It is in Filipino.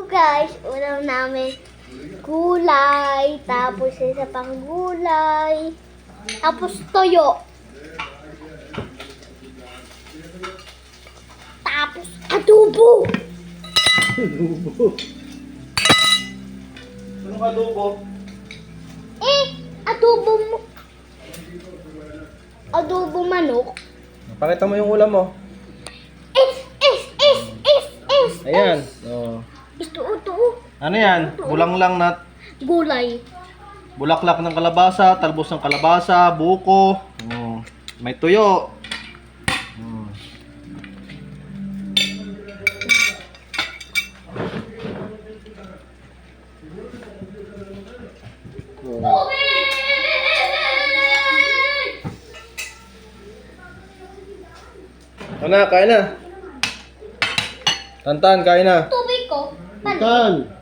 guys, ulam namin gulay, tapos isa pang gulay, tapos toyo. Tapos adobo. Adobo. Anong adobo? Adobo mo. Adobo manok. Pakita mo yung ulam mo. Is. Ayan. Oh. Ito. Ano yan? Bulang lang na Gulay. bulaklak ng kalabasa, talbos ng kalabasa, buko. Oh. May tuyo. Oh. Oh. Ano na, kain na. Tantan, kain na. Tubig ko. Tantan.